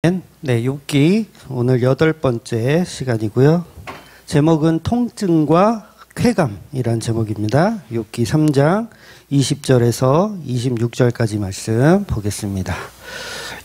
네, 욥기 오늘 8번째 시간이고요. 제목은 통증과 쾌감이란 제목입니다. 욥기 3장 20절에서 26절까지 말씀 보겠습니다.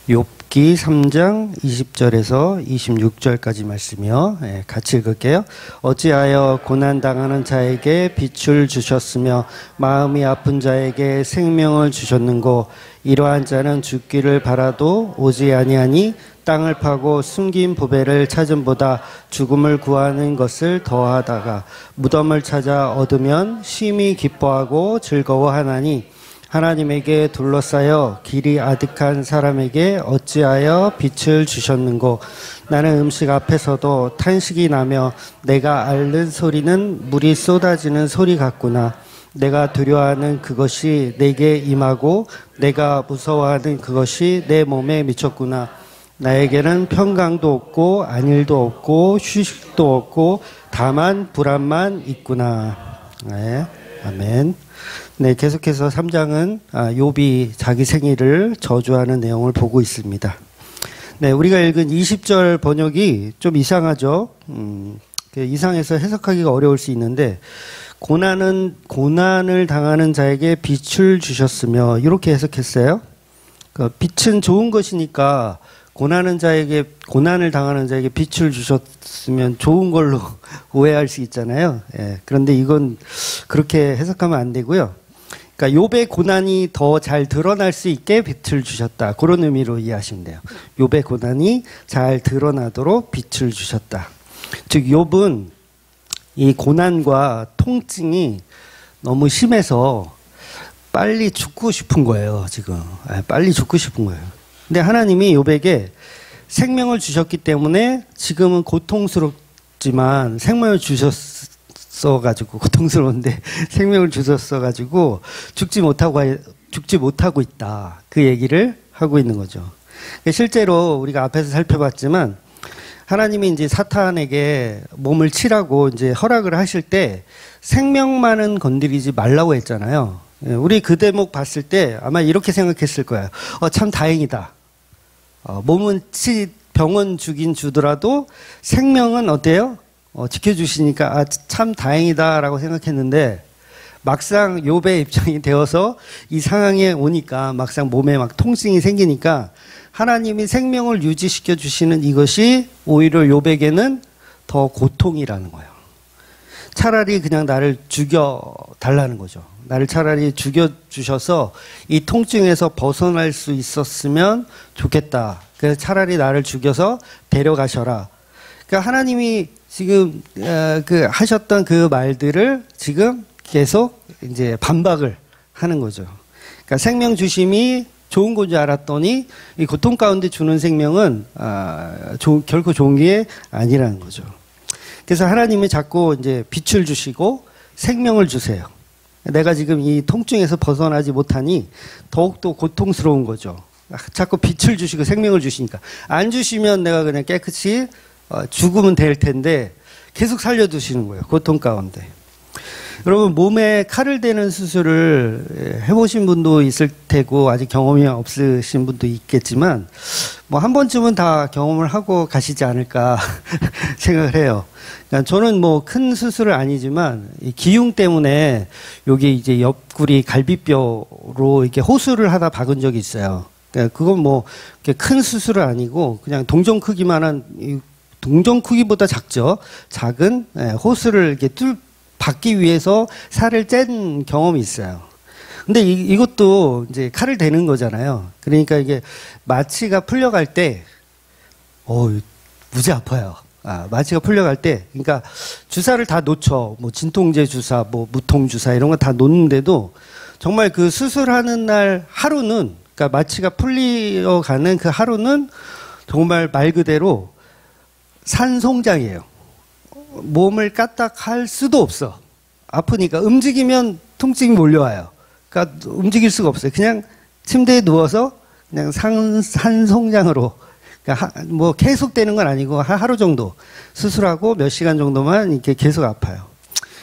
욥기 3장 20절에서 26절까지 말씀이요. 네, 같이 읽을게요. 어찌하여 고난당하는 자에게 빛을 주셨으며 마음이 아픈 자에게 생명을 주셨는고 이러한 자는 죽기를 바라도 오지 아니하니 땅을 파고 숨긴 보배를 찾음보다 죽음을 구하는 것을 더하다가 무덤을 찾아 얻으면 심히 기뻐하고 즐거워하나니 하나님에게 둘러싸여 길이 아득한 사람에게 어찌하여 빛을 주셨는고 나는 음식 앞에서도 탄식이 나며 내가 앓는 소리는 물이 쏟아지는 소리 같구나. 내가 두려워하는 그것이 내게 임하고 내가 무서워하는 그것이 내 몸에 미쳤구나. 나에게는 평강도 없고 안일도 없고 휴식도 없고 다만 불안만 있구나. 네, 아멘. 네, 계속해서 3장은 욥이 자기 생일을 저주하는 내용을 보고 있습니다. 네, 우리가 읽은 20절 번역이 좀 이상하죠. 이상해서 해석하기가 어려울 수 있는데 고난을 당하는 자에게 빛을 주셨으며 이렇게 해석했어요. 빛은 좋은 것이니까 고난을 당하는 자에게 빛을 주셨으면 좋은 걸로 오해할 수 있잖아요. 예, 그런데 이건 그렇게 해석하면 안 되고요. 그러니까 욥의 고난이 더 잘 드러날 수 있게 빛을 주셨다. 그런 의미로 이해하시면 돼요. 욥의 고난이 잘 드러나도록 빛을 주셨다. 즉 욥은 이 고난과 통증이 너무 심해서 빨리 죽고 싶은 거예요. 지금 빨리 죽고 싶은 거예요. 근데 하나님이 욥에게 생명을 주셨기 때문에 지금은 고통스럽지만 생명을 주셨어가지고 고통스러운데 생명을 주셨어가지고 죽지 못하고 있다. 그 얘기를 하고 있는 거죠. 실제로 우리가 앞에서 살펴봤지만 하나님이 이제 사탄에게 몸을 치라고 이제 허락을 하실 때 생명만은 건드리지 말라고 했잖아요. 우리 그 대목 봤을 때 아마 이렇게 생각했을 거예요. 참 다행이다. 몸은 병은 주더라도 생명은 어때요? 지켜주시니까 참 다행이다라고 생각했는데 막상 욥의 입장이 되어서 이 상황에 오니까 막상 몸에 막 통증이 생기니까 하나님이 생명을 유지시켜 주시는 이것이 오히려 욥에게는 더 고통이라는 거예요. 차라리 그냥 나를 죽여달라는 거죠. 나를 차라리 죽여주셔서 이 통증에서 벗어날 수 있었으면 좋겠다. 그래서 차라리 나를 죽여서 데려가셔라. 그러니까 하나님이 지금 하셨던 그 말들을 지금 계속 이제 반박을 하는 거죠. 그러니까 생명 주심이 좋은 건지 알았더니 이 고통 가운데 주는 생명은 결코 좋은 게 아니라는 거죠. 그래서 하나님이 자꾸 이제 빛을 주시고 생명을 주세요. 내가 지금 이 통증에서 벗어나지 못하니 더욱더 고통스러운 거죠. 자꾸 빛을 주시고 생명을 주시니까. 안 주시면 내가 그냥 깨끗이 죽으면 될 텐데 계속 살려두시는 거예요. 고통 가운데. 여러분 몸에 칼을 대는 수술을 해보신 분도 있을 테고 아직 경험이 없으신 분도 있겠지만 뭐 한 번쯤은 다 경험을 하고 가시지 않을까 생각을 해요. 그러니까 저는 뭐 큰 수술은 아니지만 이 기흉 때문에 여기 이제 옆구리 갈비뼈로 이렇게 호수를 하다 박은 적이 있어요. 그러니까 그건 뭐 큰 수술은 아니고 그냥 동전 크기만한 동전 크기보다 작은 호수를 이렇게 받기 위해서 살을 짠 경험이 있어요. 근데 이것도 이제 칼을 대는 거잖아요. 그러니까 이게 마취가 풀려갈 때, 무지 아파요. 마취가 풀려갈 때, 그러니까 주사를 다 놓쳐. 뭐 진통제 주사, 뭐 무통 주사 이런 거 다 놓는데도 정말 그 수술하는 날 하루는, 그러니까 마취가 풀려가는 그 하루는 정말 말 그대로 산송장이에요. 몸을 까딱할 수도 없어. 아프니까 움직이면 통증이 몰려와요. 그러니까 움직일 수가 없어요. 그냥 침대에 누워서 그냥 산송장으로 그러니까 뭐 계속되는 건 아니고 하루 정도 수술하고 몇 시간 정도만 이렇게 계속 아파요.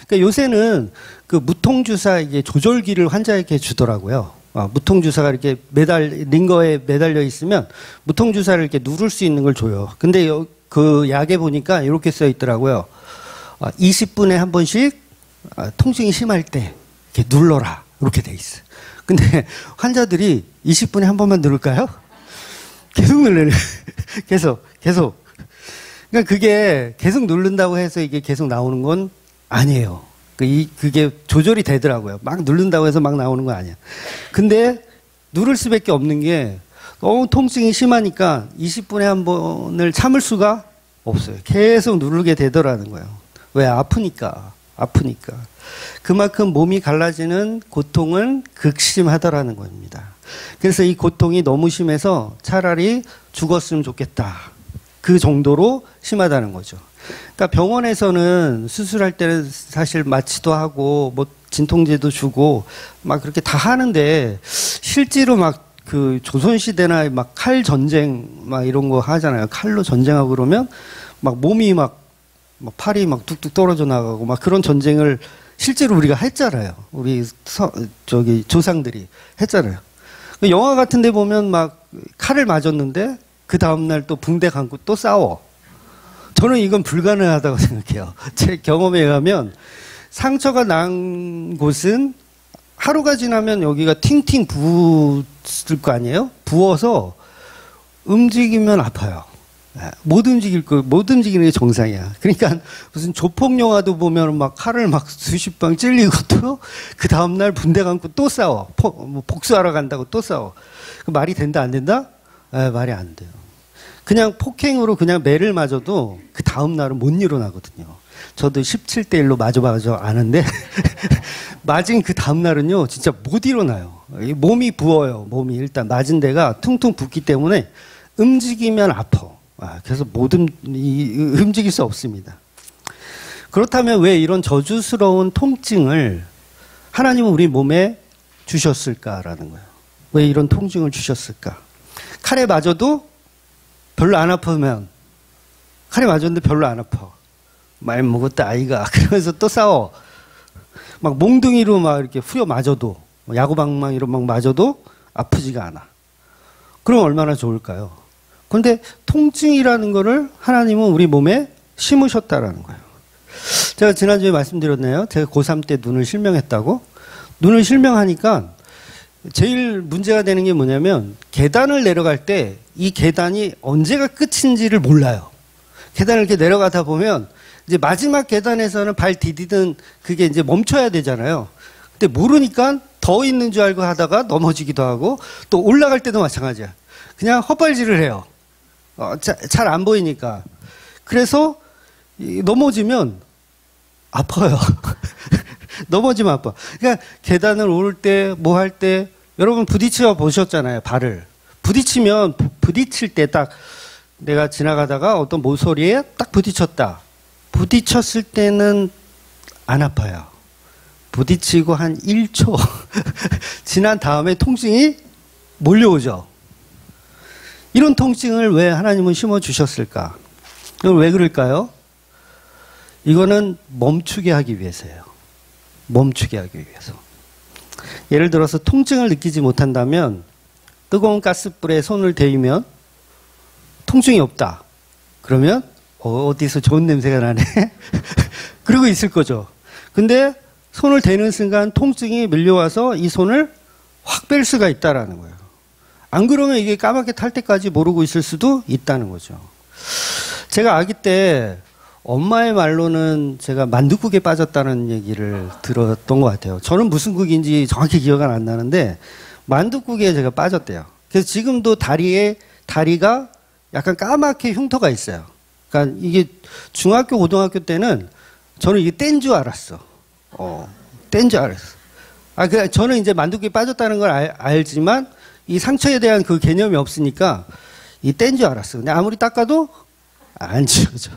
그러니까 요새는 그 무통주사 이게 조절기를 환자에게 주더라고요. 무통주사가 이렇게 링거에 매달려 있으면 무통주사를 이렇게 누를 수 있는 걸 줘요. 근데 그 약에 보니까 이렇게 써 있더라고요. 20분에 한 번씩 통증이 심할 때 이렇게 눌러라. 이렇게 돼 있어요. 근데 환자들이 20분에 한 번만 누를까요? 계속 누르네. 계속. 그러니까 그게 계속 누른다고 해서 이게 계속 나오는 건 아니에요. 그게 조절이 되더라고요. 막 누른다고 해서 막 나오는 건 아니야. 근데 누를 수밖에 없는 게 너무 통증이 심하니까 20분에 한 번을 참을 수가 없어요. 계속 누르게 되더라는 거예요. 왜? 아프니까. 그만큼 몸이 갈라지는 고통은 극심하더라는 겁니다. 그래서 이 고통이 너무 심해서 차라리 죽었으면 좋겠다. 그 정도로 심하다는 거죠. 그러니까 병원에서는 수술할 때는 사실 마취도 하고 뭐 진통제도 주고 막 그렇게 다 하는데 실제로 막 그 조선시대나 막 칼 전쟁 막 이런 거 하잖아요. 칼로 전쟁하고 그러면 막 몸이 막 팔이 막 뚝뚝 떨어져 나가고 막 그런 전쟁을 실제로 우리가 했잖아요. 우리 조상들이 했잖아요. 영화 같은 데 보면 막 칼을 맞았는데 그 다음날 또 붕대 감고 또 싸워. 저는 이건 불가능하다고 생각해요. 제 경험에 의하면 상처가 난 곳은 하루가 지나면 여기가 팅팅 부을 거 아니에요? 부어서 움직이면 아파요. 못 움직이는 게 정상이야. 그러니까 무슨 조폭 영화도 보면 막 칼을 막 수십 방 찔리고 또 그 다음날 붕대 감고 또 싸워. 복수하러 간다고 또 싸워. 말이 된다 안 된다? 말이 안 돼요. 그냥 폭행으로 그냥 매를 맞아도 그 다음날은 못 일어나거든요. 저도 17대 1로 맞아봐서 아는데 맞은 그 다음날은요 진짜 못 일어나요. 몸이 부어요. 몸이 일단 맞은 데가 퉁퉁 붓기 때문에 움직이면 아파. 그래서 움직일 수 없습니다. 그렇다면 왜 이런 저주스러운 통증을 하나님은 우리 몸에 주셨을까라는 거예요. 왜 이런 통증을 주셨을까? 칼에 맞아도 별로 안 아프면 칼에 맞았는데 별로 안 아파. 말 먹었다 아이가. 그러면서 또 싸워. 막 몽둥이로 막 이렇게 후려 맞아도 야구방망이로 막 맞아도 아프지가 않아. 그럼 얼마나 좋을까요? 그런데 통증이라는 거를 하나님은 우리 몸에 심으셨다라는 거예요. 제가 지난주에 말씀드렸네요. 제가 고3 때 눈을 실명했다고. 눈을 실명하니까 제일 문제가 되는 게 뭐냐면 계단을 내려갈 때 이 계단이 언제가 끝인지를 몰라요. 계단을 이렇게 내려가다 보면 이제 마지막 계단에서는 발 디디든 그게 이제 멈춰야 되잖아요. 근데 모르니까 더 있는 줄 알고 하다가 넘어지기도 하고 또 올라갈 때도 마찬가지야. 그냥 헛발질을 해요. 잘 안 보이니까. 그래서 넘어지면 아파요. 넘어지면 아파. 그러니까 계단을 오를 때, 뭐 할 때, 여러분 부딪혀 보셨잖아요, 발을. 부딪힐 때 딱 내가 지나가다가 어떤 모서리에 딱 부딪혔다. 부딪혔을 때는 안 아파요. 부딪히고 한 1초 지난 다음에 통증이 몰려오죠. 이런 통증을 왜 하나님은 심어주셨을까? 이건 왜 그럴까요? 이거는 멈추게 하기 위해서예요. 멈추게 하기 위해서. 예를 들어서 통증을 느끼지 못한다면 뜨거운 가스불에 손을 대면 통증이 없다. 그러면 어디서 좋은 냄새가 나네. 그러고 있을 거죠. 근데 손을 대는 순간 통증이 밀려와서 이 손을 확 뺄 수가 있다라는 거예요. 안 그러면 이게 까맣게 탈 때까지 모르고 있을 수도 있다는 거죠. 제가 아기 때 엄마의 말로는 제가 만둣국에 빠졌다는 얘기를 들었던 것 같아요. 저는 무슨 국인지 정확히 기억은 안 나는데 만둣국에 제가 빠졌대요. 그래서 지금도 다리가 약간 까맣게 흉터가 있어요. 그러니까 이게 중학교, 고등학교 때는 저는 이게 뗀 줄 알았어. 뗀 줄 알았어. 저는 이제 만둣국에 빠졌다는 걸 알지만 이 상처에 대한 그 개념이 없으니까 이 뗀 줄 알았어. 근데 아무리 닦아도 안 지워져.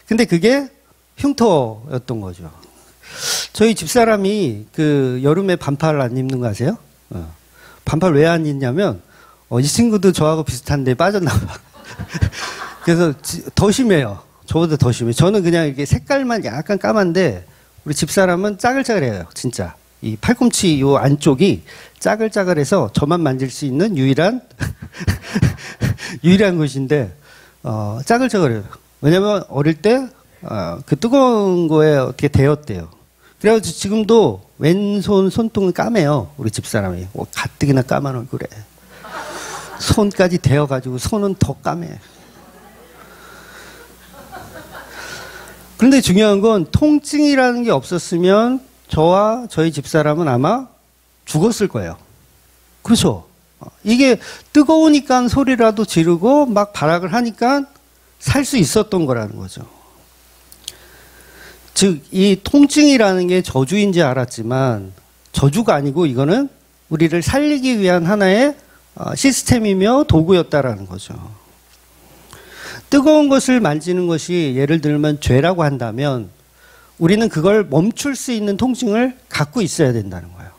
근데 그게 흉터였던 거죠. 저희 집사람이 그 여름에 반팔 안 입는 거 아세요? 반팔 왜 안 입냐면 이 친구도 저하고 비슷한데 빠졌나 봐. 그래서 더 심해요. 저보다 더 심해요. 저는 그냥 이렇게 색깔만 약간 까만데 우리 집사람은 짜글짜글해요. 진짜. 이 팔꿈치 요 안쪽이 짜글짜글해서 저만 만질 수 있는 유일한 유일한 곳인데 짜글짜글해요. 왜냐면 어릴 때 그 뜨거운 거에 어떻게 데웠대요. 그래가지고 지금도 왼손 손등을 까매요. 우리 집사람이. 가뜩이나 까만 얼굴에 손까지 데워가지고 손은 더 까매. 그런데 중요한 건 통증이라는 게 없었으면 저와 저희 집사람은 아마 죽었을 거예요. 그렇죠? 이게 뜨거우니까 소리라도 지르고 막 발악을 하니까 살 수 있었던 거라는 거죠. 즉, 이 통증이라는 게 저주인지 알았지만 저주가 아니고 이거는 우리를 살리기 위한 하나의 시스템이며 도구였다라는 거죠. 뜨거운 것을 만지는 것이 예를 들면 죄라고 한다면 우리는 그걸 멈출 수 있는 통증을 갖고 있어야 된다는 거예요.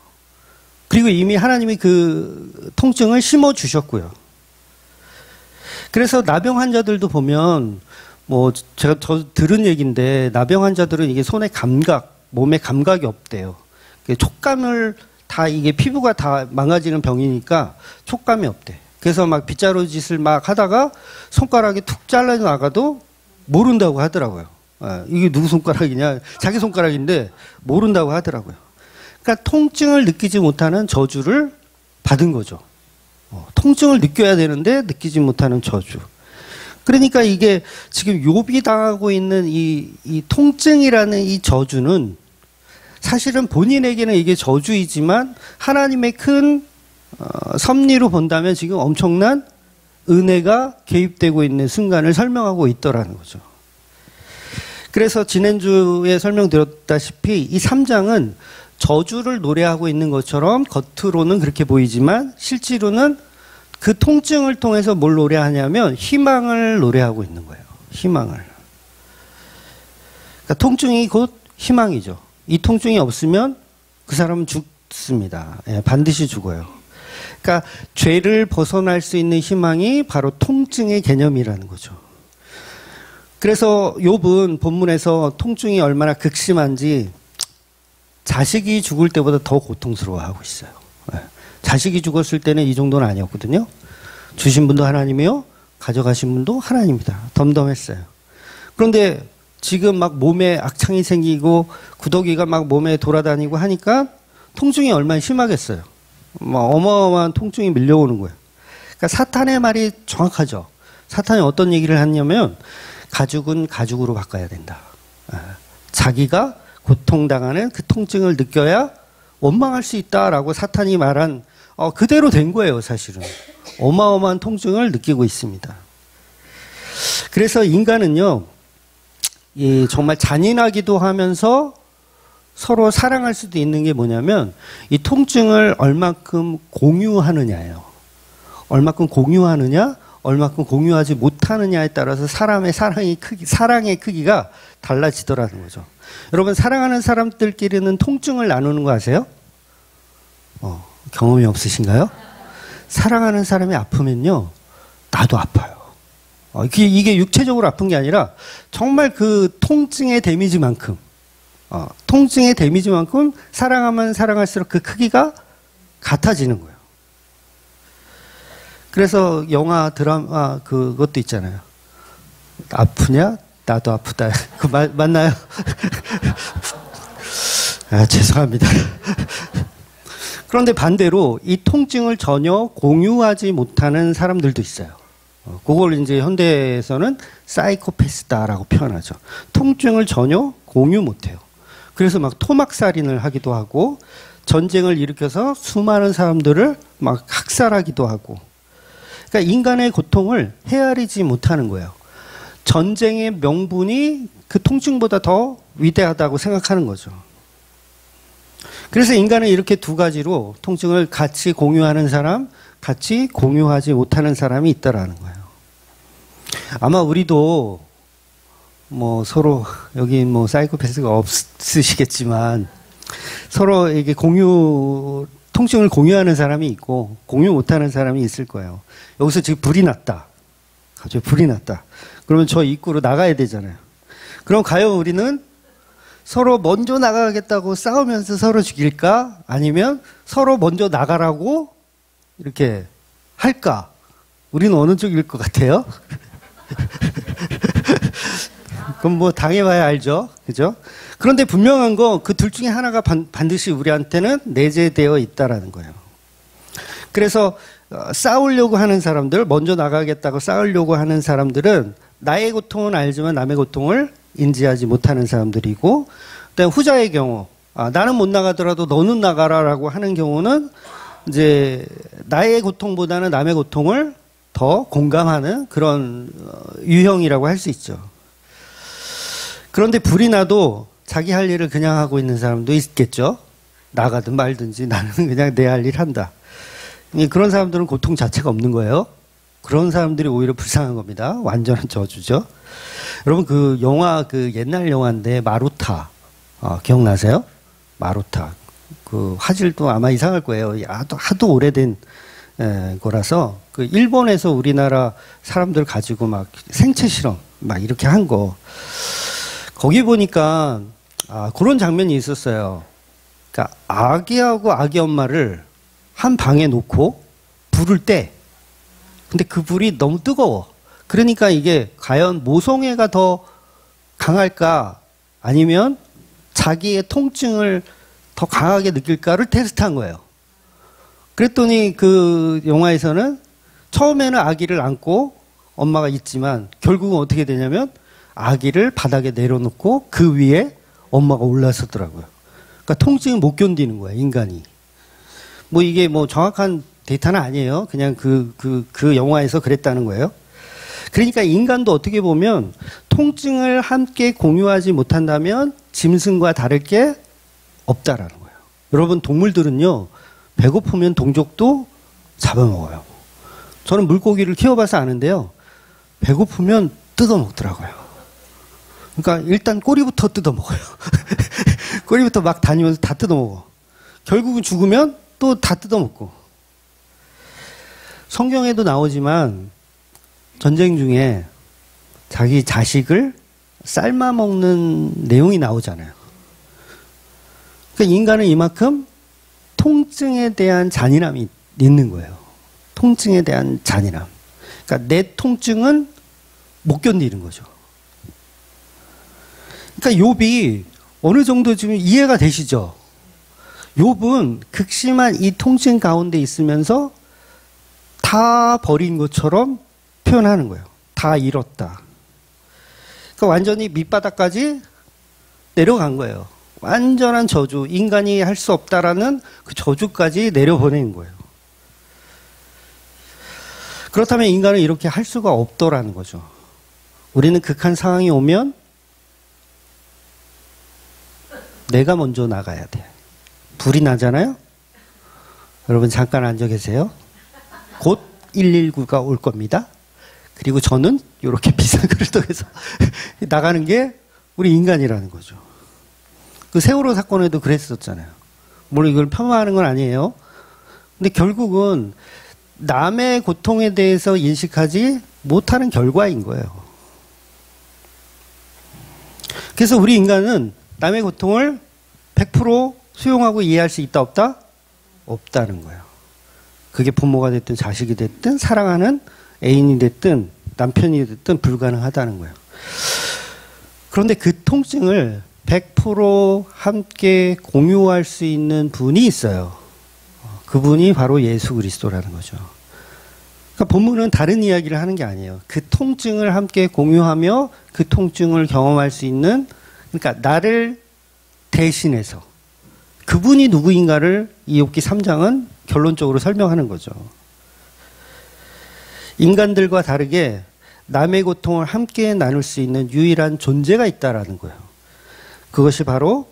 그리고 이미 하나님이 그 통증을 심어 주셨고요. 그래서 나병 환자들도 보면 뭐 제가 들은 얘기인데 나병 환자들은 이게 손의 감각, 몸의 감각이 없대요. 촉감을 다 이게 피부가 다 망가지는 병이니까 촉감이 없대. 그래서 막 빗자루짓을 막 하다가 손가락이 툭 잘라 나가도 모른다고 하더라고요. 이게 누구 손가락이냐? 자기 손가락인데 모른다고 하더라고요. 그러니까 통증을 느끼지 못하는 저주를 받은 거죠. 통증을 느껴야 되는데 느끼지 못하는 저주. 그러니까 이게 지금 욥이 당하고 있는 이 통증이라는 이 저주는 사실은 본인에게는 이게 저주이지만 하나님의 큰 섭리로 본다면 지금 엄청난 은혜가 개입되고 있는 순간을 설명하고 있더라는 거죠. 그래서 지난주에 설명드렸다시피 이 3장은 저주를 노래하고 있는 것처럼 겉으로는 그렇게 보이지만 실제로는 그 통증을 통해서 뭘 노래하냐면 희망을 노래하고 있는 거예요. 희망을. 그러니까 통증이 곧 희망이죠. 이 통증이 없으면 그 사람은 죽습니다. 예, 반드시 죽어요. 그러니까 죄를 벗어날 수 있는 희망이 바로 통증의 개념이라는 거죠. 그래서 욥은 본문에서 통증이 얼마나 극심한지 자식이 죽을 때보다 더 고통스러워하고 있어요. 예. 자식이 죽었을 때는 이 정도는 아니었거든요. 주신 분도 하나님이요, 가져가신 분도 하나님입니다. 덤덤했어요. 그런데 지금 막 몸에 악창이 생기고 구더기가 막 몸에 돌아다니고 하니까 통증이 얼마나 심하겠어요. 막 어마어마한 통증이 밀려오는 거예요. 그러니까 사탄의 말이 정확하죠. 사탄이 어떤 얘기를 하냐면 가죽은 가죽으로 바꿔야 된다. 자기가 고통당하는 그 통증을 느껴야 원망할 수 있다라고 사탄이 말한 그대로 된 거예요. 사실은 어마어마한 통증을 느끼고 있습니다. 그래서 인간은요, 정말 잔인하기도 하면서 서로 사랑할 수도 있는 게 뭐냐면 이 통증을 얼마큼 공유하느냐예요. 얼마큼 공유하느냐, 얼마큼 공유하지 못하느냐에 따라서 사람의 사랑의 크기가 달라지더라는 거죠. 여러분, 사랑하는 사람들끼리는 통증을 나누는 거 아세요? 경험이 없으신가요? 사랑하는 사람이 아프면요, 나도 아파요. 이게 육체적으로 아픈 게 아니라 정말 그 통증의 데미지만큼 사랑하면 사랑할수록 그 크기가 같아지는 거예요. 그래서 영화, 드라마 그것도 있잖아요. 아프냐? 나도 아프다. 맞나요? 죄송합니다. 그런데 반대로 이 통증을 전혀 공유하지 못하는 사람들도 있어요. 그걸 이제 현대에서는 사이코패스다라고 표현하죠. 통증을 전혀 공유 못해요. 그래서 막 토막살인을 하기도 하고 전쟁을 일으켜서 수많은 사람들을 막 학살하기도 하고. 그러니까 인간의 고통을 헤아리지 못하는 거예요. 전쟁의 명분이 그 통증보다 더 위대하다고 생각하는 거죠. 그래서 인간은 이렇게 두 가지로 통증을 같이 공유하는 사람, 같이 공유하지 못하는 사람이 있다라는 거예요. 아마 우리도 뭐 서로 여기 뭐 사이코패스가 없으시겠지만 서로 이게 통증을 공유하는 사람이 있고 공유 못하는 사람이 있을 거예요. 여기서 지금 불이 났다. 갑자기 불이 났다. 그러면 저 입구로 나가야 되잖아요. 그럼 과연 우리는 서로 먼저 나가겠다고 싸우면서 서로 죽일까? 아니면 서로 먼저 나가라고 이렇게 할까? 우리는 어느 쪽일 것 같아요? 그럼 뭐 당해봐야 알죠. 그죠? 그런데 분명한 거 그 둘 중에 하나가 반드시 우리한테는 내재되어 있다라는 거예요. 그래서 싸우려고 하는 사람들, 먼저 나가겠다고 싸우려고 하는 사람들은 나의 고통은 알지만 남의 고통을 인지하지 못하는 사람들이고, 그다음 후자의 경우, 나는 못 나가더라도 너는 나가라라고 하는 경우는 이제 나의 고통보다는 남의 고통을 더 공감하는 그런 유형이라고 할 수 있죠. 그런데 불이 나도 자기 할 일을 그냥 하고 있는 사람도 있겠죠. 나가든 말든지 나는 그냥 내 할 일 한다. 그런 사람들은 고통 자체가 없는 거예요. 그런 사람들이 오히려 불쌍한 겁니다. 완전한 저주죠. 여러분 그 영화, 그 옛날 영화인데 마루타, 기억나세요? 마루타. 그 화질도 아마 이상할 거예요. 하도 오래된 거라서 그 일본에서 우리나라 사람들 가지고 막 생체 실험 막 이렇게 한 거. 거기 보니까 그런 장면이 있었어요. 그러니까 아기하고 아기 엄마를 한 방에 놓고 불을 떼. 근데 그 불이 너무 뜨거워. 그러니까 이게 과연 모성애가 더 강할까 아니면 자기의 통증을 더 강하게 느낄까를 테스트한 거예요. 그랬더니 그 영화에서는 처음에는 아기를 안고 엄마가 있지만 결국은 어떻게 되냐면 아기를 바닥에 내려놓고 그 위에 엄마가 올라서더라고요. 그러니까 통증을 못 견디는 거예요, 인간이. 뭐 이게 뭐 정확한 데이터는 아니에요. 그냥 그 영화에서 그랬다는 거예요. 그러니까 인간도 어떻게 보면 통증을 함께 공유하지 못한다면 짐승과 다를 게 없다라는 거예요. 여러분 동물들은요, 배고프면 동족도 잡아먹어요. 저는 물고기를 키워봐서 아는데요, 배고프면 뜯어먹더라고요. 그러니까 일단 꼬리부터 뜯어먹어요. 꼬리부터 막 다니면서 다 뜯어먹어. 결국은 죽으면 또 다 뜯어먹고. 성경에도 나오지만 전쟁 중에 자기 자식을 삶아먹는 내용이 나오잖아요. 그러니까 인간은 이만큼 통증에 대한 잔인함이 있는 거예요. 통증에 대한 잔인함. 그러니까 내 통증은 못 견디는 거죠. 그러니까 욥이 어느 정도 지금 이해가 되시죠? 욥은 극심한 이 통증 가운데 있으면서 다 버린 것처럼 표현하는 거예요. 다 잃었다. 그러니까 완전히 밑바닥까지 내려간 거예요. 완전한 저주, 인간이 할 수 없다라는 그 저주까지 내려보내는 거예요. 그렇다면 인간은 이렇게 할 수가 없더라는 거죠. 우리는 극한 상황이 오면 내가 먼저 나가야 돼. 불이 나잖아요? 여러분 잠깐 앉아 계세요. 곧 119가 올 겁니다. 그리고 저는 이렇게 비상구를 통해서 나가는 게 우리 인간이라는 거죠. 그 세월호 사건에도 그랬었잖아요. 물론 이걸 폄하하는 건 아니에요. 근데 결국은 남의 고통에 대해서 인식하지 못하는 결과인 거예요. 그래서 우리 인간은 남의 고통을 100% 수용하고 이해할 수 있다 없다? 없다는 거예요. 그게 부모가 됐든 자식이 됐든 사랑하는 애인이 됐든 남편이 됐든 불가능하다는 거예요. 그런데 그 통증을 100% 함께 공유할 수 있는 분이 있어요. 그분이 바로 예수 그리스도라는 거죠. 그러니까 본문은 다른 이야기를 하는 게 아니에요. 그 통증을 함께 공유하며 그 통증을 경험할 수 있는, 그러니까 나를 대신해서 그분이 누구인가를 이 욥기 3장은 결론적으로 설명하는 거죠. 인간들과 다르게 남의 고통을 함께 나눌 수 있는 유일한 존재가 있다라는 거예요. 그것이 바로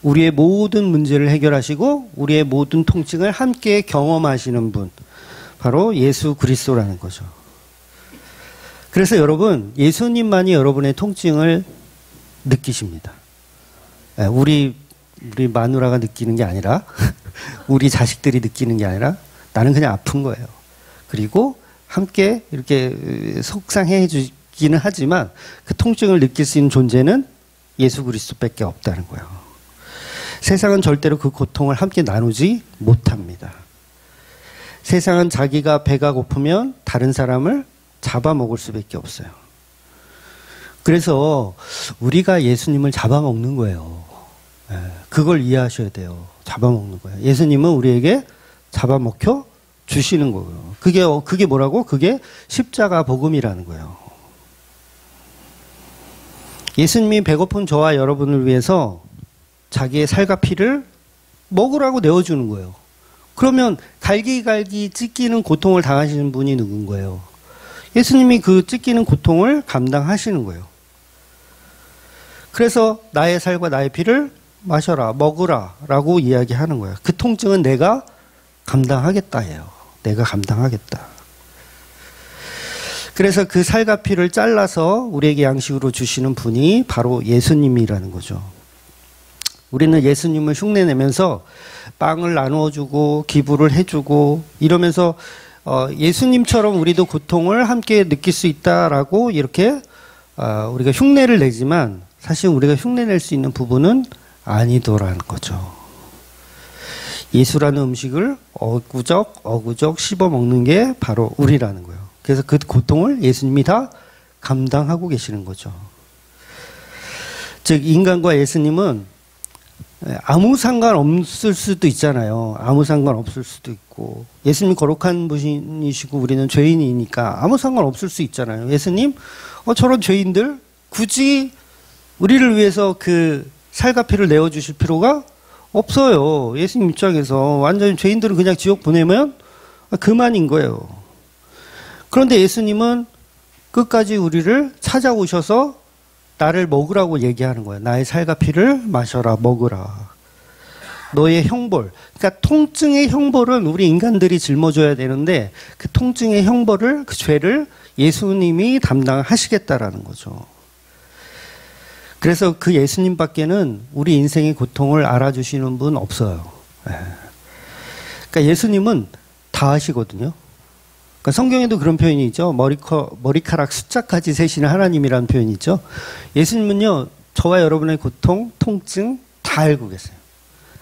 우리의 모든 문제를 해결하시고 우리의 모든 통증을 함께 경험하시는 분, 바로 예수 그리스도라는 거죠. 그래서 여러분, 예수님만이 여러분의 통증을 느끼십니다. 우리 마누라가 느끼는 게 아니라 우리 자식들이 느끼는 게 아니라 나는 그냥 아픈 거예요. 그리고 함께 이렇게 속상해 주기는 하지만 그 통증을 느낄 수 있는 존재는 예수 그리스도밖에 없다는 거예요. 세상은 절대로 그 고통을 함께 나누지 못합니다. 세상은 자기가 배가 고프면 다른 사람을 잡아먹을 수밖에 없어요. 그래서 우리가 예수님을 잡아먹는 거예요. 그걸 이해하셔야 돼요. 잡아먹는 거예요. 예수님은 우리에게 잡아먹혀 주시는 거예요. 그게 뭐라고? 그게 십자가 복음이라는 거예요. 예수님이 배고픈 저와 여러분을 위해서 자기의 살과 피를 먹으라고 내어주는 거예요. 그러면 갈기갈기 찢기는 고통을 당하시는 분이 누군 거예요? 예수님이 그 찢기는 고통을 감당하시는 거예요. 그래서 나의 살과 나의 피를 마셔라, 먹으라 라고 이야기하는 거예요. 그 통증은 내가 감당하겠다예요. 내가 감당하겠다. 그래서 그 살과 피를 잘라서 우리에게 양식으로 주시는 분이 바로 예수님이라는 거죠. 우리는 예수님을 흉내내면서 빵을 나누어주고 기부를 해주고 이러면서 예수님처럼 우리도 고통을 함께 느낄 수 있다라고 이렇게 우리가 흉내를 내지만 사실 우리가 흉내낼 수 있는 부분은 아니더라는 거죠. 예수라는 음식을 어구적 씹어 먹는 게 바로 우리라는 거예요. 그래서 그 고통을 예수님이 다 감당하고 계시는 거죠. 즉 인간과 예수님은 아무 상관없을 수도 있잖아요. 아무 상관없을 수도 있고 예수님 거룩한 분이시고 우리는 죄인이니까 아무 상관없을 수 있잖아요. 예수님 저런 죄인들 굳이 우리를 위해서 그 살과 피를 내어주실 필요가 없어요. 예수님 입장에서 완전히 죄인들은 그냥 지옥 보내면 그만인 거예요. 그런데 예수님은 끝까지 우리를 찾아오셔서 나를 먹으라고 얘기하는 거예요. 나의 살과 피를 마셔라, 먹으라. 너의 형벌. 그러니까 통증의 형벌은 우리 인간들이 짊어져야 되는데 그 통증의 형벌을, 그 죄를 예수님이 담당하시겠다라는 거죠. 그래서 그 예수님밖에는 우리 인생의 고통을 알아주시는 분 없어요. 그러니까 예수님은 다 하시거든요. 그러니까 성경에도 그런 표현이 있죠. 머리카락 숫자까지 세시는 하나님이라는 표현이 있죠. 예수님은요, 저와 여러분의 고통, 통증 다 알고 계세요.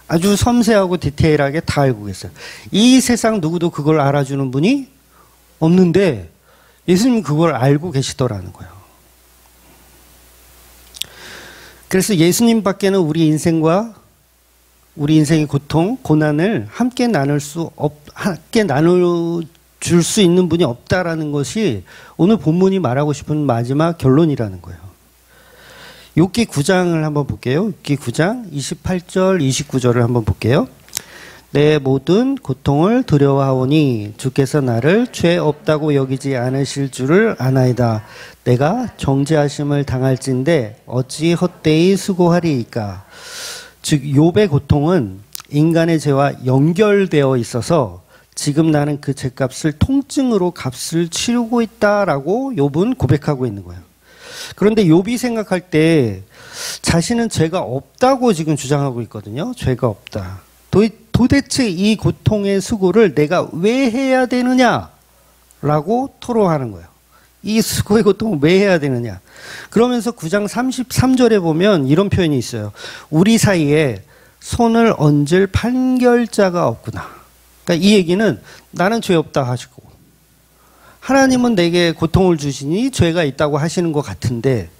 아주 섬세하고 디테일하게 다 알고 계세요. 이 세상 누구도 그걸 알아주는 분이 없는데 예수님은 그걸 알고 계시더라는 거예요. 그래서 예수님밖에는 우리 인생과 우리 인생의 고통, 고난을 함께 나눌 줄 수 있는 분이 없다라는 것이 오늘 본문이 말하고 싶은 마지막 결론이라는 거예요. 욥기 9장을 한번 볼게요. 욥기 9장 28절, 29절을 한번 볼게요. 내 모든 고통을 두려워하오니 주께서 나를 죄 없다고 여기지 않으실 줄을 아나이다. 내가 정죄하심을 당할진대 어찌 헛되이 수고하리이까. 즉 욥의 고통은 인간의 죄와 연결되어 있어서 지금 나는 그 죄값을 통증으로 값을 치르고 있다라고 욥은 고백하고 있는 거예요. 그런데 욥이 생각할 때 자신은 죄가 없다고 지금 주장하고 있거든요. 죄가 없다. 도대체 이 고통의 수고를 내가 왜 해야 되느냐라고 토로하는 거예요. 이 수고의 고통을 왜 해야 되느냐. 그러면서 9장 33절에 보면 이런 표현이 있어요. 우리 사이에 손을 얹을 판결자가 없구나. 그러니까 이 얘기는 나는 죄 없다 하시고 하나님은 내게 고통을 주시니 죄가 있다고 하시는 것 같은데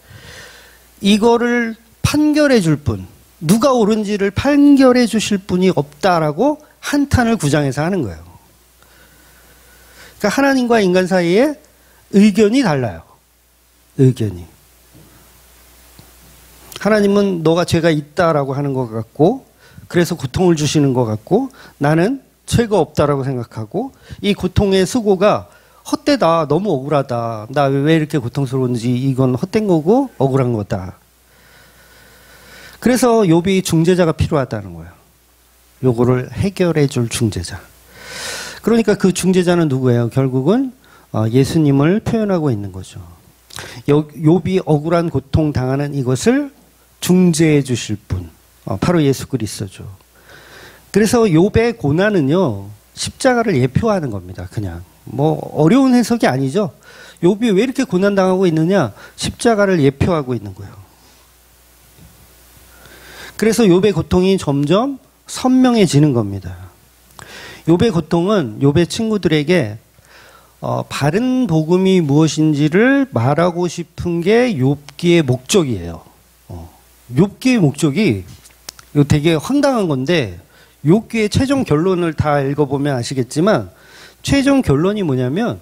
이거를 판결해 줄 분, 누가 옳은지를 판결해 주실 분이 없다라고 한탄을 9장에서 하는 거예요. 그러니까 하나님과 인간 사이에 의견이 달라요. 의견이. 하나님은 너가 죄가 있다라고 하는 것 같고 그래서 고통을 주시는 것 같고 나는 죄가 없다라고 생각하고 이 고통의 수고가 헛되다, 너무 억울하다, 나 왜 이렇게 고통스러운지 이건 헛된 거고 억울한 거다. 그래서 욥이 중재자가 필요하다는 거예요. 요거를 해결해 줄 중재자. 그러니까 그 중재자는 누구예요? 결국은 예수님을 표현하고 있는 거죠. 욥이 억울한 고통 당하는 이것을 중재해 주실 분, 바로 예수 그리스도죠. 그래서 욥의 고난은요, 십자가를 예표하는 겁니다. 그냥 뭐 어려운 해석이 아니죠. 욥이 왜 이렇게 고난 당하고 있느냐? 십자가를 예표하고 있는 거예요. 그래서 욥의 고통이 점점 선명해지는 겁니다. 욥의 고통은 욥의 친구들에게 바른 복음이 무엇인지를 말하고 싶은 게 욥기의 목적이에요. 욥기의 목적이 이거 되게 황당한 건데 욥기의 최종 결론을 다 읽어보면 아시겠지만 최종 결론이 뭐냐면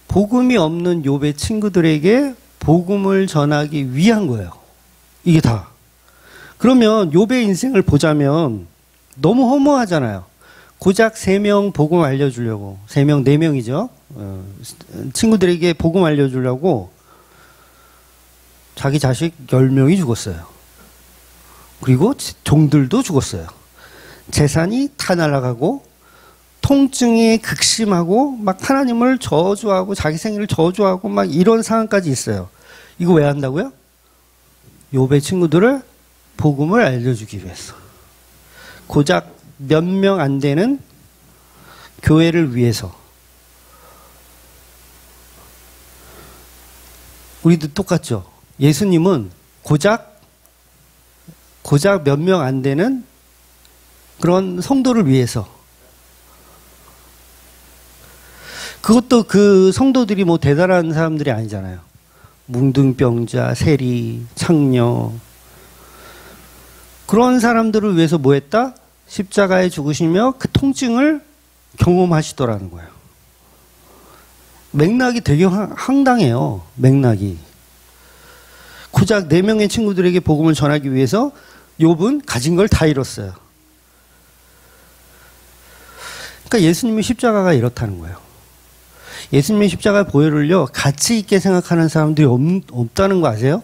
복음이 없는 욥의 친구들에게 복음을 전하기 위한 거예요. 이게 다. 그러면 욥의 인생을 보자면 너무 허무하잖아요. 고작 3명 복음 알려주려고 3명, 4명이죠. 친구들에게 복음 알려주려고 자기 자식 10명이 죽었어요. 그리고 종들도 죽었어요. 재산이 다 날아가고 통증이 극심하고 막 하나님을 저주하고 자기 생일을 저주하고 막 이런 상황까지 있어요. 이거 왜 한다고요? 욥의 친구들을 복음을 알려주기 위해서. 고작 몇 명 안 되는 교회를 위해서. 우리도 똑같죠. 예수님은 고작 몇 명 안 되는 그런 성도를 위해서. 그것도 그 성도들이 뭐 대단한 사람들이 아니잖아요. 뭉둥병자, 세리, 창녀. 그런 사람들을 위해서 뭐 했다? 십자가에 죽으시며 그 통증을 경험하시더라는 거예요. 맥락이 되게 황당해요. 맥락이. 고작 4명의 친구들에게 복음을 전하기 위해서 욥은 가진 걸 다 잃었어요. 그러니까 예수님의 십자가가 이렇다는 거예요. 예수님의 십자가 보혈을요, 가치 있게 생각하는 사람들이 없다는 거 아세요?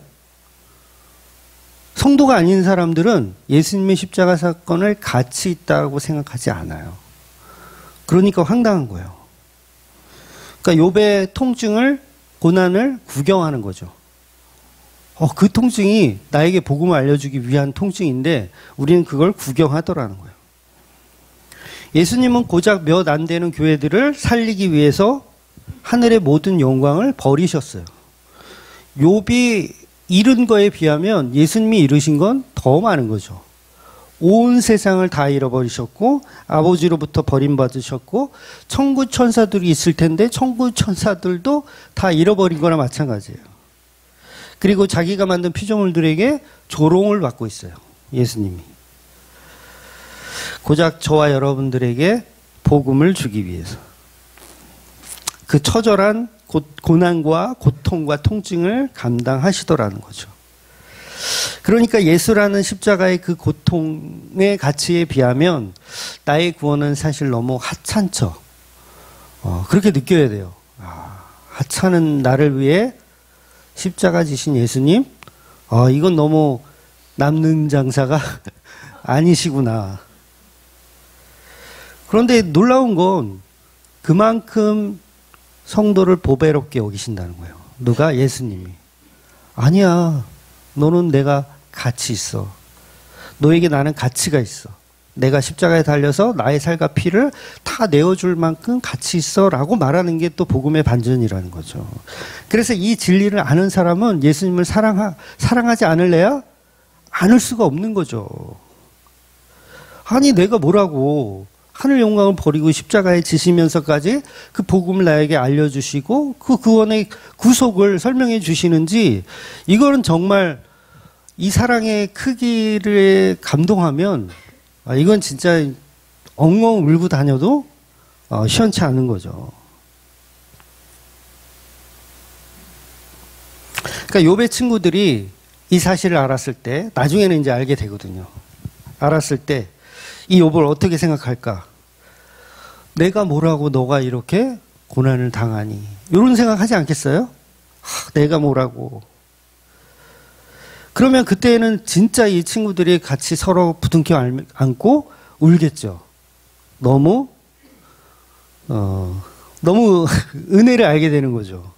성도가 아닌 사람들은 예수님의 십자가 사건을 가치 있다고 생각하지 않아요. 그러니까 황당한 거예요. 그러니까 욥의 통증을, 고난을 구경하는 거죠. 그 통증이 나에게 복음을 알려주기 위한 통증인데 우리는 그걸 구경하더라는 거예요. 예수님은 고작 몇 안 되는 교회들을 살리기 위해서 하늘의 모든 영광을 버리셨어요. 욥이 잃은 거에 비하면 예수님이 잃으신 건 더 많은 거죠. 온 세상을 다 잃어버리셨고 아버지로부터 버림받으셨고 천구 천사들이 있을 텐데 천구 천사들도 다 잃어버린 거나 마찬가지예요. 그리고 자기가 만든 피조물들에게 조롱을 받고 있어요. 예수님이. 고작 저와 여러분들에게 복음을 주기 위해서. 그 처절한 고난과 고통과 통증을 감당하시더라는 거죠. 그러니까 예수라는 십자가의 그 고통의 가치에 비하면 나의 구원은 사실 너무 하찮죠. 그렇게 느껴야 돼요. 하찮은 나를 위해 십자가 지신 예수님, 이건 너무 남는 장사가 아니시구나. 그런데 놀라운 건 그만큼 성도를 보배롭게 여기신다는 거예요. 누가? 예수님이. 아니야. 너는 내가 가치 있어. 너에게 나는 가치가 있어. 내가 십자가에 달려서 나의 살과 피를 다 내어줄 만큼 가치 있어 라고 말하는 게 또 복음의 반전이라는 거죠. 그래서 이 진리를 아는 사람은 예수님을 사랑하지 않을래야? 않을 수가 없는 거죠. 아니 내가 뭐라고 하늘 영광을 버리고 십자가에 지시면서까지 그 복음을 나에게 알려주시고 그 구원의 구속을 설명해 주시는지, 이거는 정말 이 사랑의 크기를 감동하면 이건 진짜 엉엉 울고 다녀도 시원치 않은 거죠. 그러니까 욥의 친구들이 이 사실을 알았을 때, 나중에는 이제 알게 되거든요. 알았을 때 이 욥을 어떻게 생각할까? 내가 뭐라고 너가 이렇게 고난을 당하니? 이런 생각하지 않겠어요? 내가 뭐라고? 그러면 그때는 진짜 이 친구들이 같이 서로 부둥켜 안고 울겠죠. 너무 은혜를 알게 되는 거죠.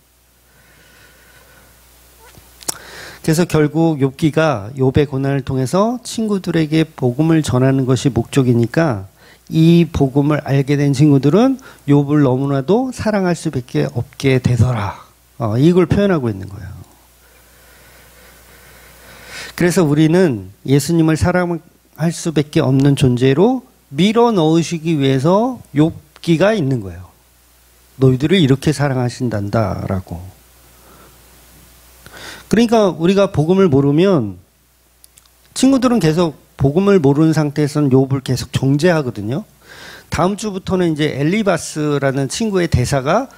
그래서 결국 욥기가 욥의 고난을 통해서 친구들에게 복음을 전하는 것이 목적이니까 이 복음을 알게 된 친구들은 욥을 너무나도 사랑할 수밖에 없게 되더라. 이걸 표현하고 있는 거예요. 그래서 우리는 예수님을 사랑할 수밖에 없는 존재로 밀어 넣으시기 위해서 욥기가 있는 거예요. 너희들을 이렇게 사랑하신단다라고. 그러니까 우리가 복음을 모르면, 친구들은 계속 복음을 모르는 상태에서는 욥을 계속 정죄하거든요. 다음 주부터는 이제 엘리바스라는 친구의 대사가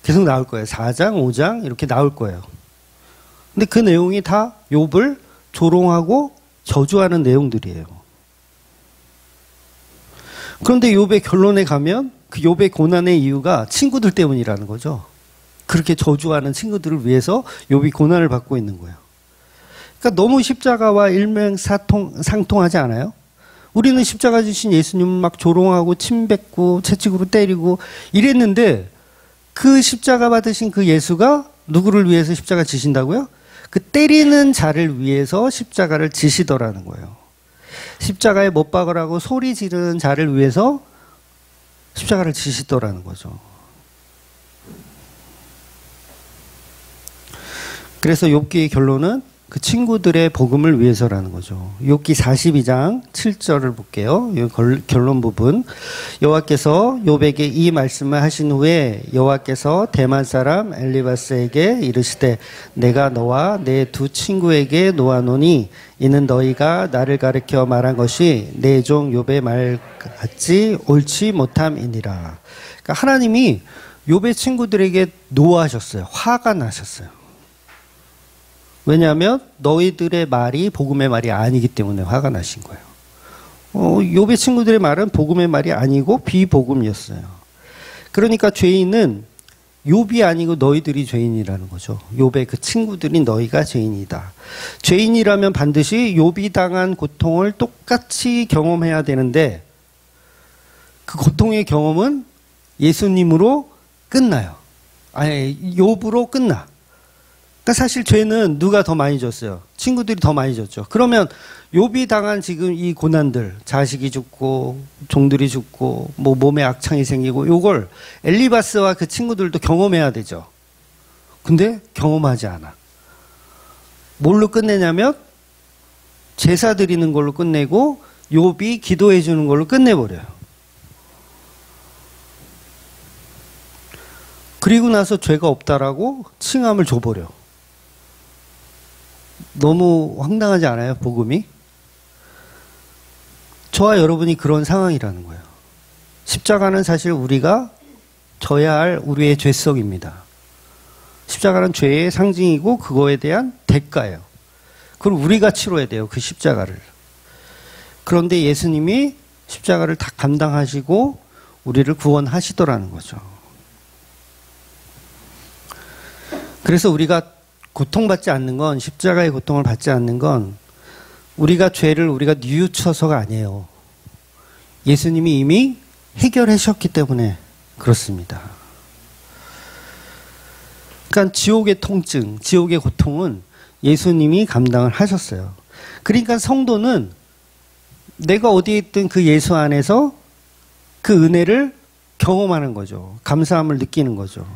계속 나올 거예요. 4장, 5장 이렇게 나올 거예요. 근데 그 내용이 다 욥을 조롱하고 저주하는 내용들이에요. 그런데 욥의 결론에 가면 그 욥의 고난의 이유가 친구들 때문이라는 거죠. 그렇게 저주하는 친구들을 위해서 욥이 고난을 받고 있는 거예요. 그러니까 너무 십자가와 일맥상통하지 않아요? 우리는 십자가 지신 예수님을 막 조롱하고 침뱉고 채찍으로 때리고 이랬는데, 그 십자가 받으신 그 예수가 누구를 위해서 십자가 지신다고요? 그 때리는 자를 위해서 십자가를 지시더라는 거예요. 십자가에 못 박으라고 소리 지르는 자를 위해서 십자가를 지시더라는 거죠. 그래서 욥기의 결론은 그 친구들의 복음을 위해서라는 거죠. 욥기 42장 7절을 볼게요. 이 결론 부분. 여호와께서 욥에게 이 말씀을 하신 후에 여호와께서 대만 사람 엘리바스에게 이르시되 내가 너와 내 두 친구에게 놓아노니 이는 너희가 나를 가리켜 말한 것이 내 종 욥의 말 같지 옳지 못함이니라. 그러니까 하나님이 욥의 친구들에게 노하셨어요. 화가 나셨어요. 왜냐하면 너희들의 말이 복음의 말이 아니기 때문에 화가 나신 거예요. 욥의 친구들의 말은 복음의 말이 아니고 비복음이었어요. 그러니까 죄인은 욥이 아니고 너희들이 죄인이라는 거죠. 욥의 그 친구들인 너희가 죄인이다. 죄인이라면 반드시 욥이 당한 고통을 똑같이 경험해야 되는데, 그 고통의 경험은 예수님으로 끝나요. 아니, 욥으로 끝나. 그러니까 사실 죄는 누가 더 많이 졌어요? 친구들이 더 많이 졌죠. 그러면 욥이 당한 지금 이 고난들, 자식이 죽고 종들이 죽고 뭐 몸에 악창이 생기고, 요걸 엘리바스와 그 친구들도 경험해야 되죠. 근데 경험하지 않아. 뭘로 끝내냐면 제사 드리는 걸로 끝내고 욥이 기도해 주는 걸로 끝내버려요. 그리고 나서 죄가 없다라고 칭함을 줘버려. 너무 황당하지 않아요, 복음이? 저와 여러분이 그런 상황이라는 거예요. 십자가는 사실 우리가 져야 할 우리의 죄성입니다. 십자가는 죄의 상징이고 그거에 대한 대가예요. 그걸 우리가 치러야 돼요, 그 십자가를. 그런데 예수님이 십자가를 다 감당하시고 우리를 구원하시더라는 거죠. 그래서 우리가 고통받지 않는 건, 십자가의 고통을 받지 않는 건 우리가 죄를 우리가 뉘우쳐서가 아니에요. 예수님이 이미 해결하셨기 때문에 그렇습니다. 그러니까 지옥의 통증, 지옥의 고통은 예수님이 감당을 하셨어요. 그러니까 성도는 내가 어디에 있든 그 예수 안에서 그 은혜를 경험하는 거죠. 감사함을 느끼는 거죠.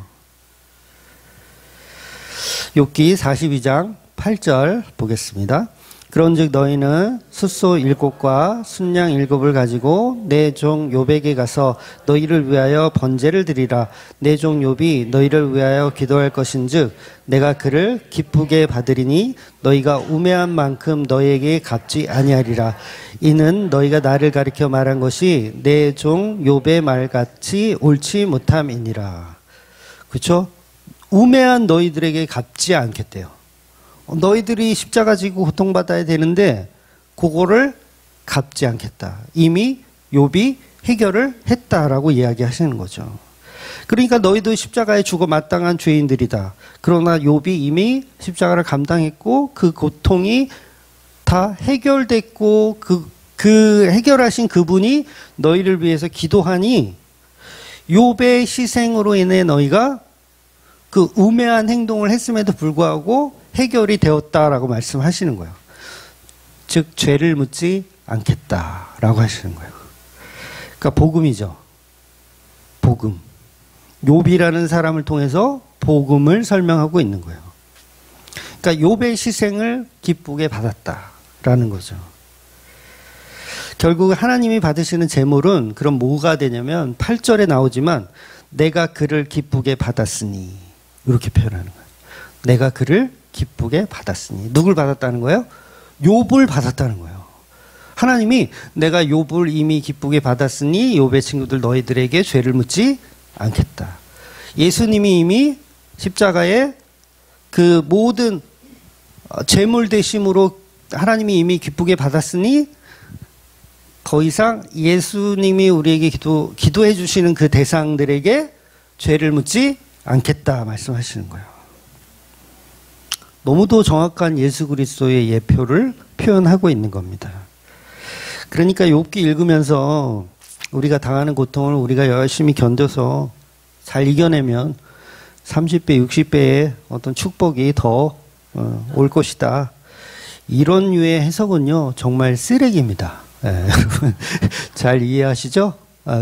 욥기 42장 8절 보겠습니다. 그런즉 너희는 숫소 7곳과 순양 7을 가지고 내 종 욥에게 가서 너희를 위하여 번제를 드리라. 내 종 욥이 너희를 위하여 기도할 것인즉 내가 그를 기쁘게 받으리니 너희가 우매한 만큼 너희에게 갚지 아니하리라. 이는 너희가 나를 가리켜 말한 것이 내 종 욥의 말같이 옳지 못함이니라. 그렇죠? 우매한 너희들에게 갚지 않겠대요. 너희들이 십자가 지고 고통받아야 되는데 그거를 갚지 않겠다. 이미 욥이 해결을 했다라고 이야기하시는 거죠. 그러니까 너희도 십자가에 죽어 마땅한 죄인들이다. 그러나 욥이 이미 십자가를 감당했고 그 고통이 다 해결됐고 그 해결하신 그분이 너희를 위해서 기도하니 욥의 희생으로 인해 너희가 그 우매한 행동을 했음에도 불구하고 해결이 되었다라고 말씀하시는 거예요. 즉 죄를 묻지 않겠다라고 하시는 거예요. 그러니까 복음이죠. 복음. 욥이라는 사람을 통해서 복음을 설명하고 있는 거예요. 그러니까 욥의 희생을 기쁘게 받았다라는 거죠. 결국 하나님이 받으시는 제물은 그럼 뭐가 되냐면 8절에 나오지만 내가 그를 기쁘게 받았으니 이렇게 표현하는 거예요. 내가 그를 기쁘게 받았으니. 누굴 받았다는 거예요? 욥을 받았다는 거예요. 하나님이 내가 욥을 이미 기쁘게 받았으니 욥의 친구들 너희들에게 죄를 묻지 않겠다. 예수님이 이미 십자가에 그 모든 제물 대심으로 하나님이 이미 기쁘게 받았으니 더 이상 예수님이 우리에게 기도해 주시는 그 대상들에게 죄를 묻지 않겠다 말씀하시는 거예요. 너무도 정확한 예수 그리스도의 예표를 표현하고 있는 겁니다. 그러니까 욥기 읽으면서 우리가 당하는 고통을 우리가 열심히 견뎌서 잘 이겨내면 30배, 60배의 어떤 축복이 더 올 것이다. 이런 류의 해석은요, 정말 쓰레기입니다. 네, 여러분 잘 이해하시죠?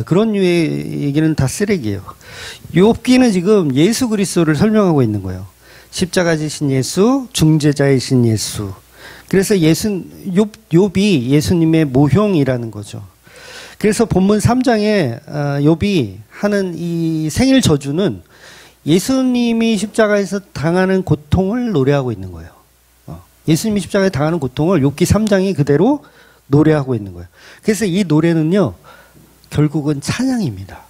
그런 류의 얘기는 다 쓰레기예요. 욥기는 지금 예수 그리스도를 설명하고 있는 거예요. 십자가 지신 예수, 중재자이신 예수. 그래서 욥이 예수님의 모형이라는 거죠. 그래서 본문 3장에 욥이 하는 이 생일 저주는 예수님이 십자가에서 당하는 고통을 노래하고 있는 거예요. 예수님이 십자가에 당하는 고통을 욥기 3장이 그대로 노래하고 있는 거예요. 그래서 이 노래는요, 결국은 찬양입니다.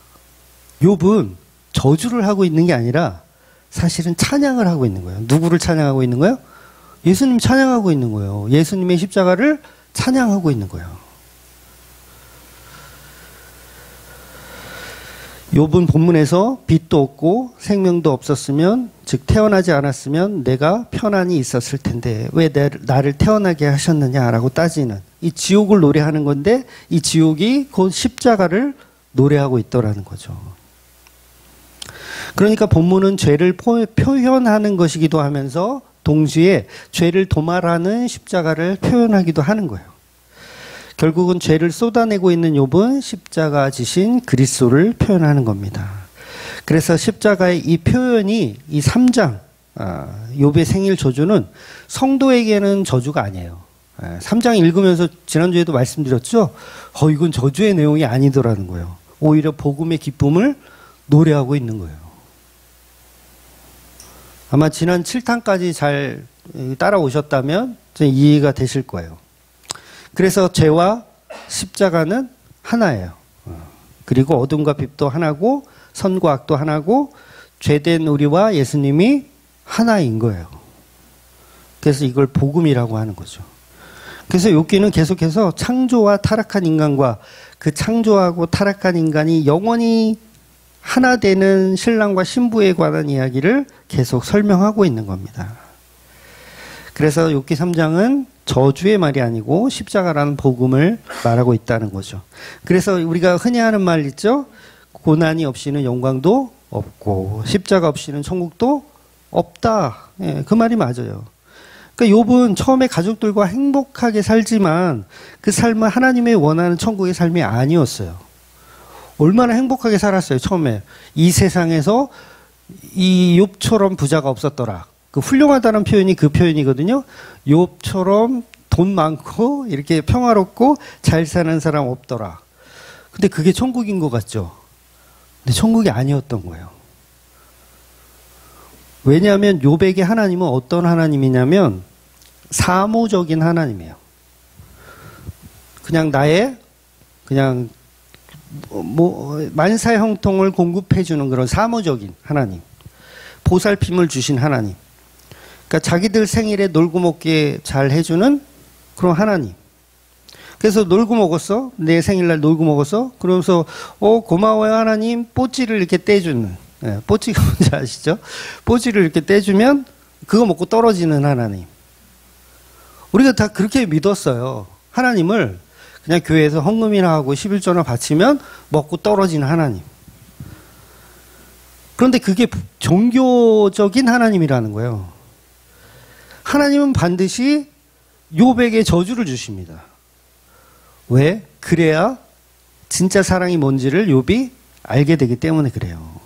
욥은 저주를 하고 있는 게 아니라 사실은 찬양을 하고 있는 거예요. 누구를 찬양하고 있는 거예요? 예수님 찬양하고 있는 거예요. 예수님의 십자가를 찬양하고 있는 거예요. 욥은 본문에서 빛도 없고 생명도 없었으면, 즉 태어나지 않았으면 내가 편안히 있었을 텐데 왜 나를 태어나게 하셨느냐라고 따지는 이 지옥을 노래하는 건데, 이 지옥이 곧 십자가를 노래하고 있더라는 거죠. 그러니까 본문은 죄를 표현하는 것이기도 하면서 동시에 죄를 도말하는 십자가를 표현하기도 하는 거예요. 결국은 죄를 쏟아내고 있는 욥은 십자가 지신 그리스도를 표현하는 겁니다. 그래서 십자가의 이 표현이 이 3장 욥의 생일 저주는 성도에게는 저주가 아니에요. 3장 읽으면서 지난주에도 말씀드렸죠. 이건 저주의 내용이 아니더라는 거예요. 오히려 복음의 기쁨을 노래하고 있는 거예요. 아마 지난 7탄까지 잘 따라오셨다면 이해가 되실 거예요. 그래서 죄와 십자가는 하나예요. 그리고 어둠과 빛도 하나고 선과 악도 하나고 죄된 우리와 예수님이 하나인 거예요. 그래서 이걸 복음이라고 하는 거죠. 그래서 욥기는 계속해서 창조와 타락한 인간과 그 창조하고 타락한 인간이 영원히 하나 되는 신랑과 신부에 관한 이야기를 계속 설명하고 있는 겁니다. 그래서 욥기 3장은 저주의 말이 아니고 십자가라는 복음을 말하고 있다는 거죠. 그래서 우리가 흔히 하는 말 있죠? 고난이 없이는 영광도 없고 십자가 없이는 천국도 없다. 그 말이 맞아요. 그러니까 욥은 처음에 가족들과 행복하게 살지만 그 삶은 하나님의 원하는 천국의 삶이 아니었어요. 얼마나 행복하게 살았어요, 처음에. 이 세상에서 이 욥처럼 부자가 없었더라. 그 훌륭하다는 표현이 그 표현이거든요. 욥처럼 돈 많고 이렇게 평화롭고 잘 사는 사람 없더라. 근데 그게 천국인 것 같죠? 근데 천국이 아니었던 거예요. 왜냐하면 욥에게 하나님은 어떤 하나님이냐면 사무적인 하나님이에요. 그냥 나의 만사 형통을 공급해 주는 그런 사무적인 하나님. 보살핌을 주신 하나님. 그러니까 자기들 생일에 놀고 먹게 잘 해주는 그런 하나님. 그래서 놀고 먹었어. 내 생일날 놀고 먹었어. 그러면서 고마워요 하나님. 뽀찌를 이렇게 떼주는. 뽀찌가 뭔지 아시죠? 뽀찌를 이렇게 떼주면 그거 먹고 떨어지는 하나님. 우리가 다 그렇게 믿었어요. 하나님을 그냥 교회에서 헌금이나 하고 11조나 바치면 먹고 떨어지는 하나님. 그런데 그게 종교적인 하나님이라는 거예요. 하나님은 반드시 욥에게 저주를 주십니다. 왜? 그래야 진짜 사랑이 뭔지를 욥이 알게 되기 때문에 그래요.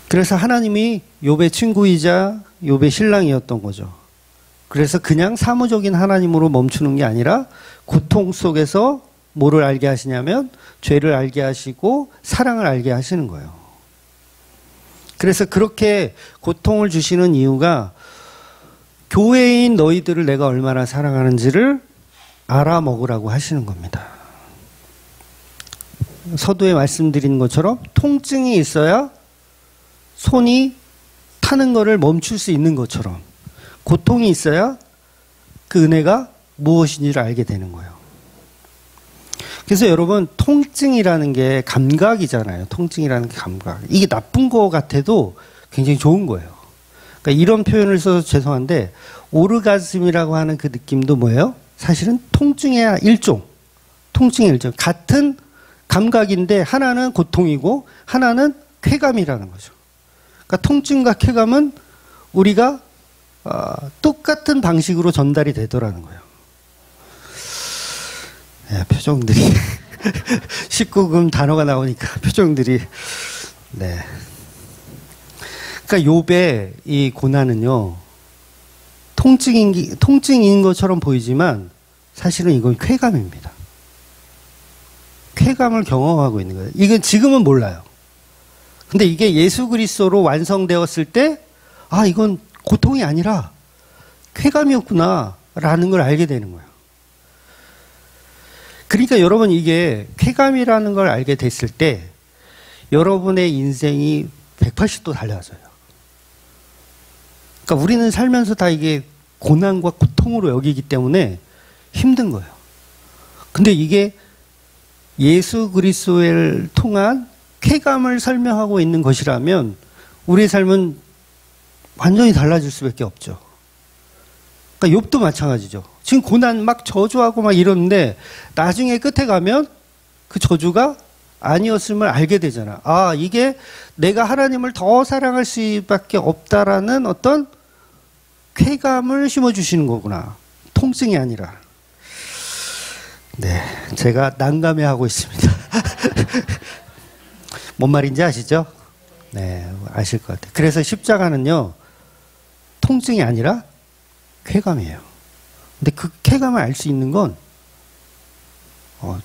그래서 하나님이 욥의 친구이자 욥의 신랑이었던 거죠. 그래서 그냥 사무적인 하나님으로 멈추는 게 아니라 고통 속에서 뭐를 알게 하시냐면 죄를 알게 하시고 사랑을 알게 하시는 거예요. 그래서 그렇게 고통을 주시는 이유가 교회인 너희들을 내가 얼마나 사랑하는지를 알아먹으라고 하시는 겁니다. 서두에 말씀드린 것처럼 통증이 있어야 손이 타는 것을 멈출 수 있는 것처럼 고통이 있어야 그 은혜가 무엇인지를 알게 되는 거예요. 그래서 여러분, 통증이라는 게 감각이잖아요. 통증이라는 게 감각. 이게 나쁜 거 같아도 굉장히 좋은 거예요. 그러니까 이런 표현을 써서 죄송한데, 오르가즘이라고 하는 그 느낌도 뭐예요? 사실은 통증의 일종. 통증의 일종. 같은 감각인데 하나는 고통이고 하나는 쾌감이라는 거죠. 그러니까 통증과 쾌감은 우리가 똑같은 방식으로 전달이 되더라는 거예요. 네, 표정들이 19금 단어가 나오니까 표정들이 네. 그러니까 욥의 이 고난은요, 통증인 것처럼 보이지만 사실은 이건 쾌감입니다. 쾌감을 경험하고 있는 거예요. 이건 지금은 몰라요. 근데 이게 예수 그리스도로 완성되었을 때, 아, 이건 고통이 아니라 쾌감이었구나 라는 걸 알게 되는 거예요. 그러니까 여러분, 이게 쾌감이라는 걸 알게 됐을 때 여러분의 인생이 180도 달라져요. 그러니까 우리는 살면서 다 이게 고난과 고통으로 여기기 때문에 힘든 거예요. 근데 이게 예수 그리스도를 통한 쾌감을 설명하고 있는 것이라면 우리의 삶은 완전히 달라질 수밖에 없죠. 그러니까 욥도 마찬가지죠. 지금 고난 막 저주하고 막 이러는데 나중에 끝에 가면 그 저주가 아니었음을 알게 되잖아. 아, 이게 내가 하나님을 더 사랑할 수밖에 없다라는 어떤 쾌감을 심어주시는 거구나. 통증이 아니라. 네, 제가 난감해하고 있습니다. 뭔 말인지 아시죠? 네, 아실 것 같아요. 그래서 십자가는요, 통증이 아니라 쾌감이에요. 근데 그 쾌감을 알 수 있는 건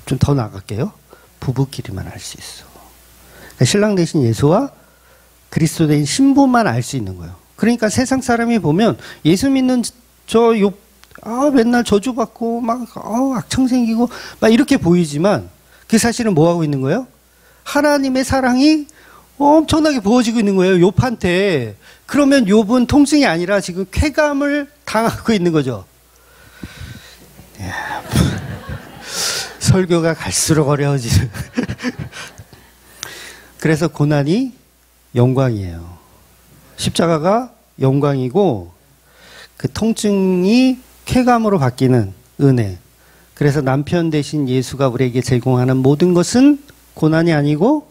좀 더 나갈게요. 부부끼리만 알 수 있어. 그러니까 신랑 대신 예수와 그리스도 대신 신부만 알 수 있는 거예요. 그러니까 세상 사람이 보면 예수 믿는 맨날 저주받고 막 악청 생기고 막 이렇게 보이지만 그 사실은 뭐 하고 있는 거예요? 하나님의 사랑이 엄청나게 부어지고 있는 거예요, 욥한테. 그러면 욥은 통증이 아니라 지금 쾌감을 당하고 있는 거죠. 설교가 갈수록 어려워지는. 그래서 고난이 영광이에요. 십자가가 영광이고 그 통증이 쾌감으로 바뀌는 은혜. 그래서 남편 대신 예수가 우리에게 제공하는 모든 것은 고난이 아니고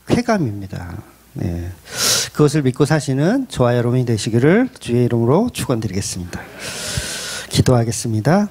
쾌감입니다. 네. 그것을 믿고 사시는 저와 여러분이 되시기를 주의 이름으로 축원드리겠습니다. 기도하겠습니다.